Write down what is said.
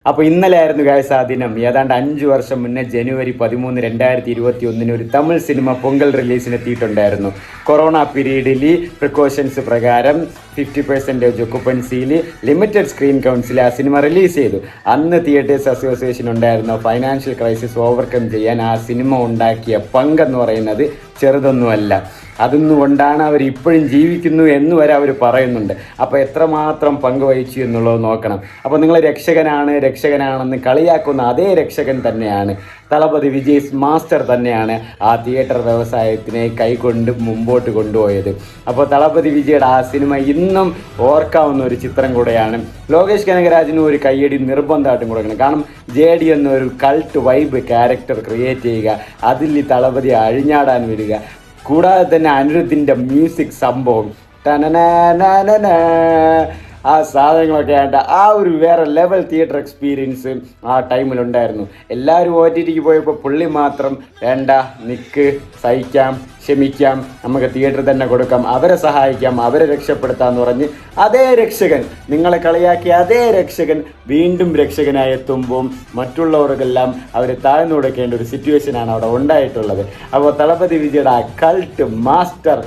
അപ്പോൾ ഇന്നലെയായിരുന്നു ഗായ്സ് ആ ദിനം. ഏതാണ്ട് 5 വർഷം മുന്നേ ജനുവരി 13, 2021 ഒരു തമിഴ് സിനിമ പൊങ്കൽ റിലീസിനെത്തിയിട്ടുണ്ടായിരുന്നു. കൊറോണ പീരീഡിൽ പ്രിക്കോഷൻസ് പ്രകാരം 50% ഒക്കുപ്പൻസിയിൽ ലിമിറ്റഡ് സ്ക്രീൻ കൗൺസിൽ ആ സിനിമ റിലീസ് ചെയ്തു. അന്ന് തിയേറ്റേഴ്സ് അസോസിയേഷൻ ഉണ്ടായിരുന്ന ഫൈനാൻഷ്യൽ ക്രൈസിസ് ഓവർകം ചെയ്യാൻ ആ സിനിമ ഉണ്ടാക്കിയ പങ്കെന്ന് പറയുന്നത് ചെറുതൊന്നുമല്ല. അതുകൊണ്ടാണ് അവർ ഇപ്പോഴും ജീവിക്കുന്നു എന്ന് വരെ അവർ പറയുന്നുണ്ട്. അപ്പോൾ എത്രമാത്രം പങ്ക് വഹിച്ചു എന്നുള്ളത് നോക്കണം. അപ്പോൾ നിങ്ങൾ രക്ഷകനാണെന്ന് കളിയാക്കുന്ന അതേ രക്ഷകൻ തന്നെയാണ് തളപതി വിജയ് മാസ്റ്റർ തന്നെയാണ് ആ തിയേറ്റർ വ്യവസായത്തിനെ കൈകൊണ്ട് മുമ്പോട്ട് കൊണ്ടുപോയത്. അപ്പോൾ തളപതി വിജയുടെ ആ സിനിമ ഇന്നും ഓർക്കാവുന്ന ഒരു ചിത്രം കൂടെയാണ്. ലോകേഷ് കനകരാജിനും ഒരു കയ്യടി നിർബന്ധമായിട്ടും കൊടുക്കണം. കാരണം JD എന്നൊരു കൾട്ട് വൈബ് ക്യാരക്ടർ ക്രിയേറ്റ് ചെയ്യുക, അതിൽ ഈ തളപതി അഴിഞ്ഞാടാൻ വരിക, കൂടാതെ തന്നെ അനിരുദ്ധിൻ്റെ മ്യൂസിക് സംഭവം ആ സാധനങ്ങളൊക്കെ ആയിട്ട് ആ ഒരു വേറെ ലെവൽ തിയേറ്റർ എക്സ്പീരിയൻസ് ആ ടൈമിലുണ്ടായിരുന്നു. എല്ലാവരും OTTക്ക് പോയപ്പോൾ പുള്ളി മാത്രം വേണ്ട, നിൽക്ക്, സഹിക്കാം, ക്ഷമിക്കാം, നമുക്ക് തിയേറ്റർ തന്നെ കൊടുക്കാം, അവരെ സഹായിക്കാം, അവരെ രക്ഷപ്പെടുത്താമെന്ന് പറഞ്ഞ് അതേ രക്ഷകൻ, നിങ്ങളെ കളിയാക്കിയ അതേ രക്ഷകൻ വീണ്ടും രക്ഷകനായി എത്തുമ്പോൾ മറ്റുള്ളവർക്കെല്ലാം അവർ താഴ്ന്നു കൊടുക്കേണ്ട ഒരു സിറ്റുവേഷനാണ് അവിടെ ഉണ്ടായിട്ടുള്ളത്. അപ്പോൾ തളപതി വിജയുടെ ആ കൾട്ട് മാസ്റ്റർ